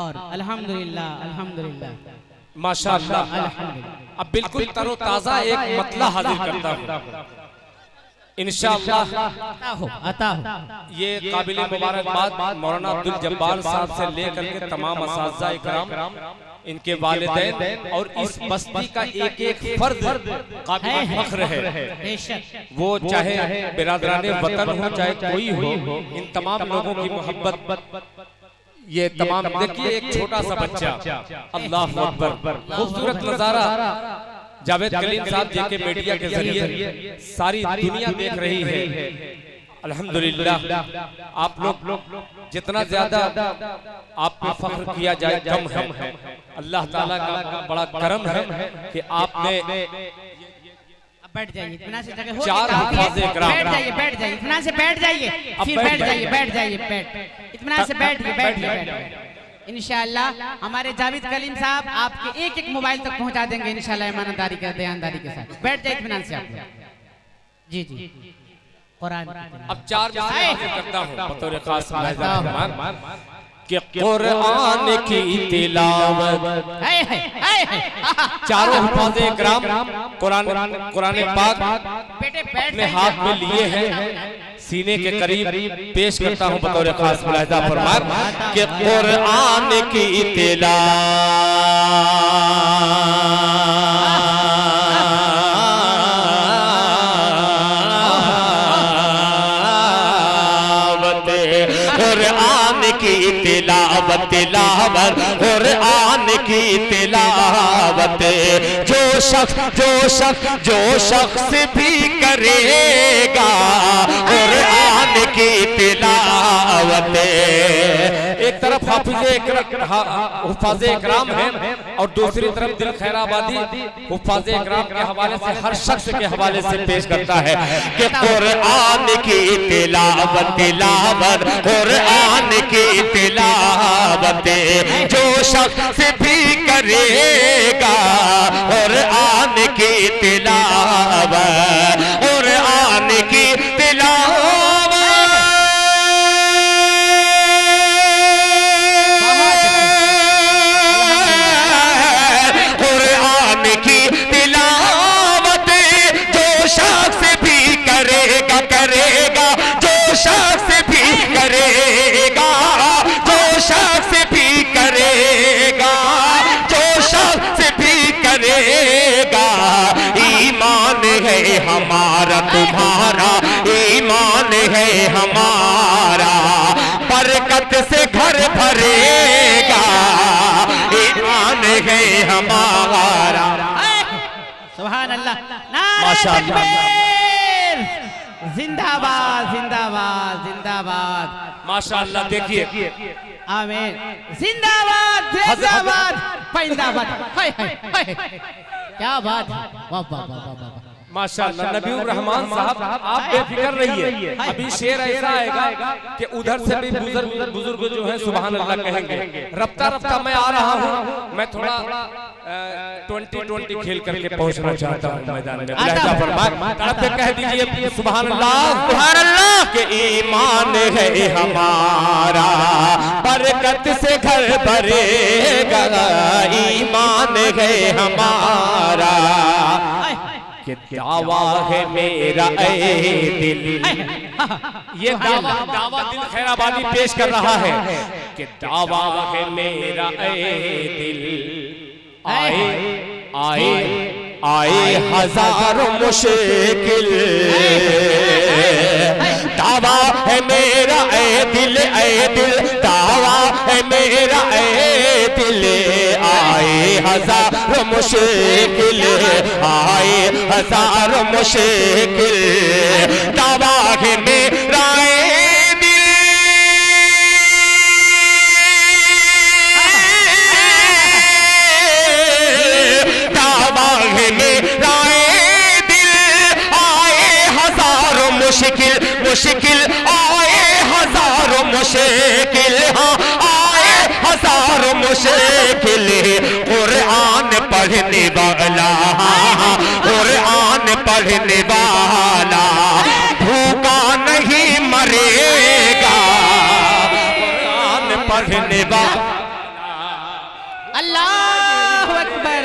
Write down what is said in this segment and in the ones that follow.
और अल्हम्दुलिल्लाह अल्हम्दुलिल्लाह माशाअल्लाह। अब बिल्कुल तरोताजा एक मतला हाजिर करता हूँ इंशाअल्लाह। आता हो ये काबिल मुबारकबाद मौलाना अब्दुल जब्बार साहब से लेकर के तमाम असातिज़ा इकराम, इनके वालिदैन और इस बस्ती का एक एक फर्द काबिल फख्र है। वो चाहे बिरादराने वतन हो चाहे कोई हो, इन तमाम लोगों की मोहब्बत ये तमाम। देखिए एक छोटा सा बच्चा, अल्लाह अकबर, खूबसूरत नजारा जावेद कलीम साहब जी के मीडिया के जरिए सारी दुनिया देख रही है। अल्हम्दुलिल्लाह आप लोग जितना ज्यादा आप पे फख्र किया जाए कम है। अल्लाह ताला का बड़ा करम है कि आपने बैठ जाइए इतना से जगह हो, चार हिफाज़े इकराम, बैठ जाइए इतना से बैठ जाइए, फिर बैठ जाइए इतना से बैठिए। इंशाअल्लाह हमारे जावेद कलीम साहब आपके एक एक मोबाइल तक पहुंचा देंगे इंशाअल्लाह, ईमानदारी के ध्यानदारी के साथ। बैठ जाइए इत्मीनान से आप। जी जी कुरान। अब चार करता हूँ बतौर खास कि कुरान की तिलावत, चारों हिफाज़े इकराम कुरान पाक अपने हाथ में लिए हैं, सीने के करीब पेश करता हूँ बतौर खास मुलाहिज़ा फरमाएं कि कुरान की तिलावत तिलावत कुरान की तिलावत, जो शख्स भी करेगा कुरान की तिलावत। एक तरफ हुफ़ाज़े इकराम है और दूसरी तरफ दिल खैराबादी हुफ़ाज़े इकराम के हवाले से हर शख्स के हवाले से पेश करता है कि कुरान की तिलावत कुरान की तिलावत, जो शख्स भी करेगा कुरान की तिलावत, कुरान की तिलावत, कुरान की तिलावत, जो शख्स भी करेगा, जो शख्स भी करेगा, जो शख्स भी करेगा, जो शख्स भी करेगा, ईमान है हमारा तुम्हारा, ईमान है हमारा, बरकत से घर भरेगा, ईमान है हमारा। सुभान अल्लाह, नारे तकबीर, जिंदाबाद जिंदाबाद जिंदाबाद। माशाअल्लाह देखिए, आमीन, जिंदाबाद जिंदाबाद पैंदाबाद। हाय हाय हाय, क्या बात है, वाह वाह वाह वाह। माशाअल्लाह नबीउर रहमान साहब आप बेफिक्र रहिए, अभी शेर ऐसा आएगा कि उधर से भी बुजुर्ग जो है सुभान अल्लाह कहेंगे। रफ्ता रफ्ता मैं आ रहा हूँ, मैं थोड़ा 20-20 खेल करके पहुंचना चाहता हूँ मैदान में। तड़प के कह दीजिए सुभान अल्लाह के ईमान है हमारा, बरकत से घर भरेगा, ईमान है हमारा, कि दावा है मेरा ए दिल। ये दावा दिल खैराबादी पेश कर रहा है कि दावा है मेरा ए दिल, आए हजारों मुश्किल, दावा है मेरा ए दिल, दावा है मेरा ए दिल, आए हजारों मुश्किल, आए हजारों मुश्किल, दावा है मेरा मुश्किल, आए हजारों मुश्किल, हाँ आए हजारों मुश्किल, कुरान पढ़ने वाला, कुरान पढ़ने वाला भूखा नहीं मरेगा, कुरान पढ़ने वाला अल्लाह अकबर,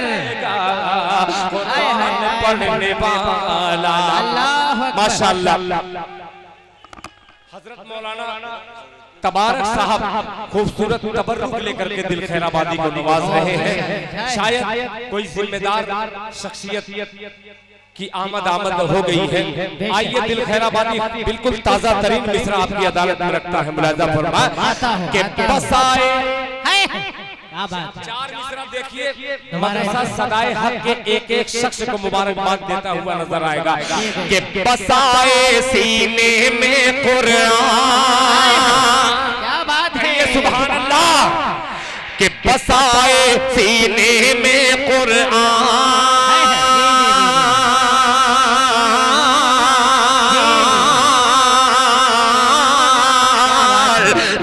कुरान पढ़ने वाला। अल्लाह अकबर। माशाअल्लाह। हजरत मौलाना तबारक साहब खूबसूरत तबर्रुक लेकर के दिल खैराबादी को नवाज रहे हैं। शायद कोई जिम्मेदार शख्सियत की आमद हो गई है। आइए दिल खैराबादी बिल्कुल ताजा तरीन मिसरा आपकी अदालत में रखता है। मुलाजा फरमाए कि बसाए क्या बात है। 4 मिसरा देखिए, मदरसा सदाए हक के एक एक शख्स को मुबारकबाद देता हुआ नजर आएगा कि बसाए सीने में कुरान। क्या बात है, सुभान अल्लाह। कि बसाए सीने में कुरान,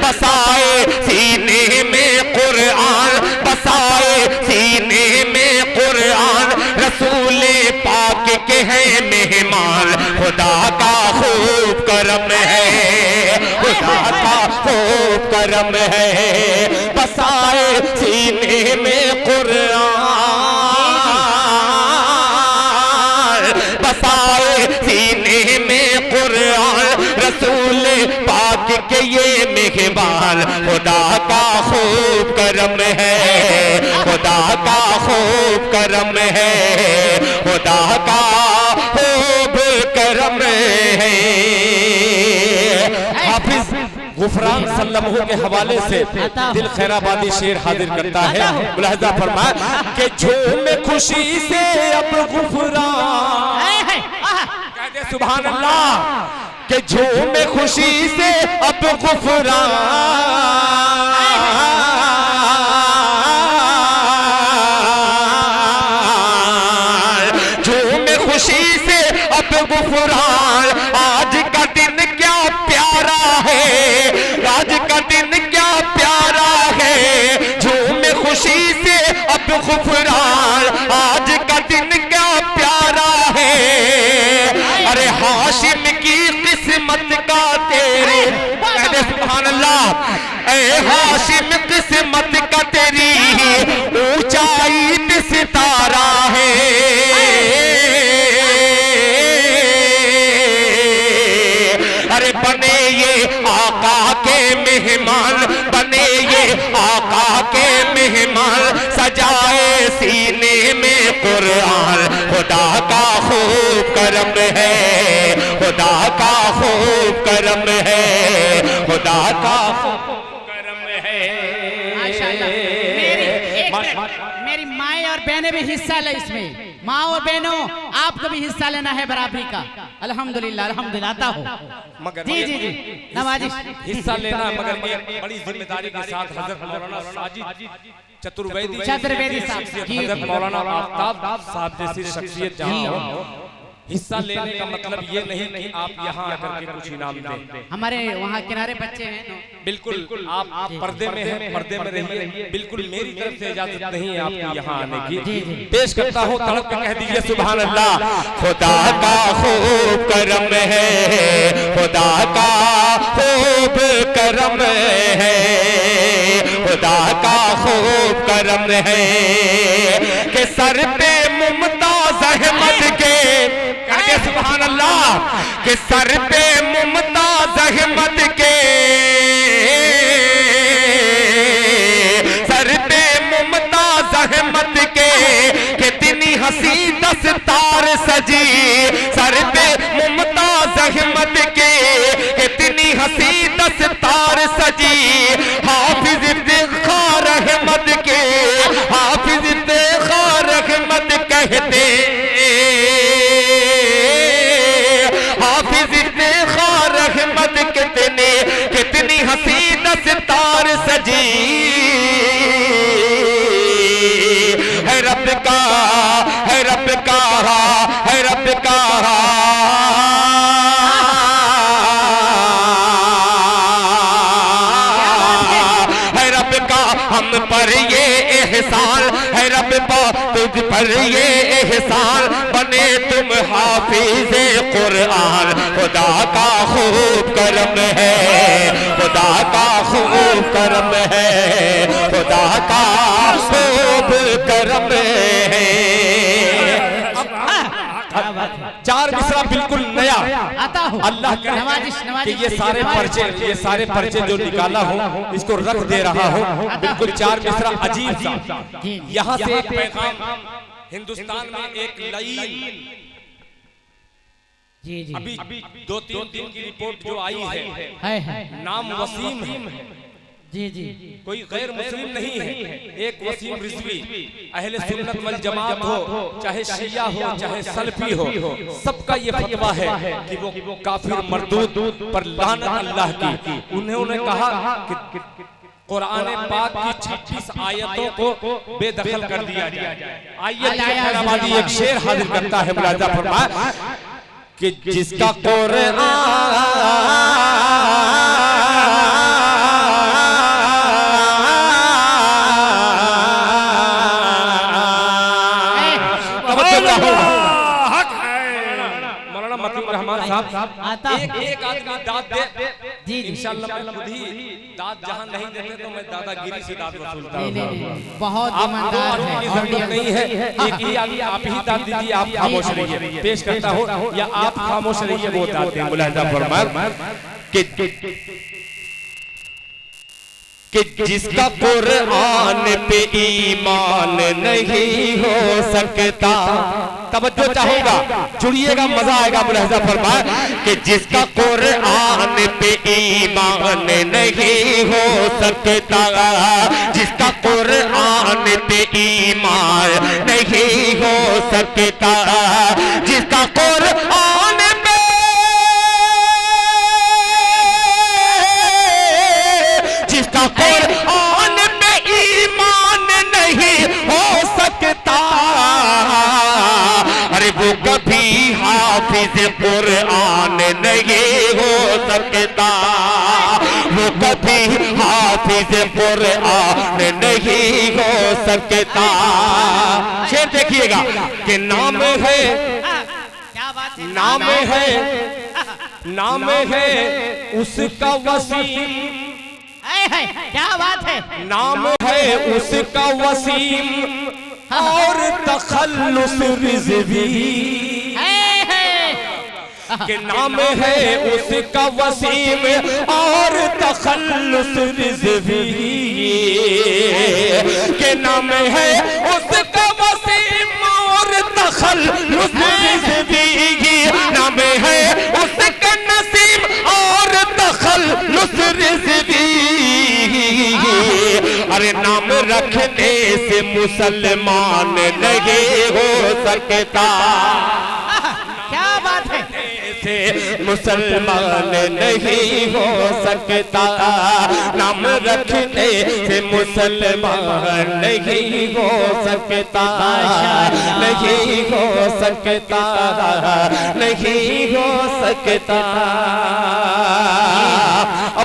बसाए सीने में कुरान, बसाए सीने में कुरान। रसूल पाक के हैं मेहमान, खुदा का खूब करम है, खुदा का खूब करम है। बसाए सीने में कुरान, बसाए सीने में कुरान। रसूल पाक के ये मेहमान, खुदा का खूब करम है, खुदा का खूब करम है, खुदा का खूब करम है। हाफिज गुफरान सल्लमहू के हवाले से दिल खैराबादी शेर हाजिर करता है। मुलाहिजा फरमाए कि झूम खुशी से अब गुफरान, कह दे सुभान अल्लाह। कि झूम खुशी से अब गुफरान, झूम खुशी से अब गुफरान। आज का दिन क्या प्यारा है, आज का दिन क्या प्यारा है। झूम खुशी से अब गुफरान, आज का दिन क्या प्यारा है। अरे हाशिम की किस्मत का तेरे, कहते सुभान अल्लाह। ए हाशिम किस्मत का तेरी ऊंचाई पे सितारा है। अरे बने ये आका के मेहमान, बने ये आका के मेहमान। सजाए सीने में कुरान, खुदा का खूब करम है, खुदा का खूब करम है, खुदा का खूब करम है। माशाल्लाह। मेरी माएँ और बहनें भी हिस्सा ले इसमें। माँ और बहनों, आपको भी हिस्सा लेना है बराबरी का। अल्हम्दुलिल्लाह, अल्हम्दुलिल्लाह। आता हो मगर जी जी जी, नवाजिश हिस्सा लेना, मगर एक बड़ी जिम्मेदारी के साथ हजरत मौलाना साजिद चतुर्वेदी साहब, हजरत मौलाना आफ्ताब साहब जैसी शख्सियत जहाँ हो, हिस्सा लेने का मतलब ये नहीं कि आप यहाँ आकर के कुछ इनाम दें। हमारे वहाँ किनारे बच्चे हैं। बिल्कुल आप पर्दे में हैं, पर्दे में रहिए। बिल्कुल मेरी तरफ से इजाजत नहीं है आपको यहाँ आने की। पेश करता हूँ, तड़प के कह दीजिए सुभान अल्लाह। खुदा का खूब करम है, खुदा का खूब करम है, खुदा का खूब करम है। कि सर पे मुमताज अहमद के, कहते सुभान अल्लाह। कि सर पे मुमताज अहमद के, सर पे मुमताज अहमद के कितनी हंसी दस्तार सजी। सर पे मुमताज अहमद के कितनी हंसी दस्तार सजी। हाफिज इफ्तिखार अहमद के, हाफिज इफ्तिखार अहमद कहते, हाफिज इफ्तिखार अहमद कितने कितनी हंसी दस्तार सजी। है रब का, है रब का, है रब का, है रब का हम पर ये एहसान, है रब का तुझ पर ये एहसान। बने तुम हाफिज़े कुरान, खुदा का खूब करम है, खुदा का खूब करम है, खुदा का खूब मौसम है। चार मिसरा बिल्कुल नया आता हूँ अल्लाह कि ये सारे पर्चे जो निकाला हूँ इसको रख दे रहा हूँ। बिल्कुल चार मिसरा अजीब सा। यहाँ से एक पैगाम हिंदुस्तान में एक लाइन जी जी अभी 2-3 दिन की रिपोर्ट जो आई है नाम वसीम है। जी जी कोई गैर मुस्लिम नहीं है, एक वसीम रिजवी अहले सुन्नत वल जमात हो, चाहे शिया हो चाहे सलफी हो, सबका ये फतवा है कि वो काफिर मरदूद पर लानत अल्लाह की। उन्होंने कहा कि कुरान पाक की 26 आयतों को बेदखल कर दिया जाए। आइए एक शेर हाजिर करता है, मुलाजा फरमाए कि जिसका कुरान आता एक आदमी दाद दे जी जी इंशाअल्लाह मैं खुद ही दाद जहां नहीं देते तो मैं दादागिरी से दाद वसूलता हूं। नहीं बहुत आप दो ईमानदार आदमी की है। जरूरत नहीं है, एक ही आदमी आप ही दाद दीजिए, आप खामोश रहिए। पेश करता हूं या आप खामोश रहिए, वो दाद दें। मुलाहिजा फरमाए कि जिसका कुरान पे ईमान नहीं हो सकता, तवज्जो चाहूंगा, जुड़िएगा, मजा आएगा। मुलाहिजा फरमाए कि जिसका कुरान पे ईमान नहीं हो सकता, जिसका कुरान पे ईमान नहीं हो सकता, जिसका कुरान पे जिसका कुरान पे ईमान नहीं हो सकता, अरे वो कभी हाफिज कुरान नहीं हो सकता, वो कभी हाफिज कुरान नहीं हो सकता। शेर देखिएगा कि नाम है, क्या बात है, नाम है उसका वसीम, क्या बात है, नाम है उसका वसीम और तखल्लुस रिज़वी, के नाम है उसका वसीम और तखल्लुस रिज़वी, के नाम है उसका वसीम और तखल्लुस रिज़वी, नाम है उसका नसीम और तखल्लुस रिज़वी। अरे नाम रखने से मुसलमान नहीं हो सकता, क्या बात है, से मुसलमान नहीं हो सकता, नाम रखने से मुसलमान नहीं हो सकता, नहीं हो सकता, नहीं हो सकता।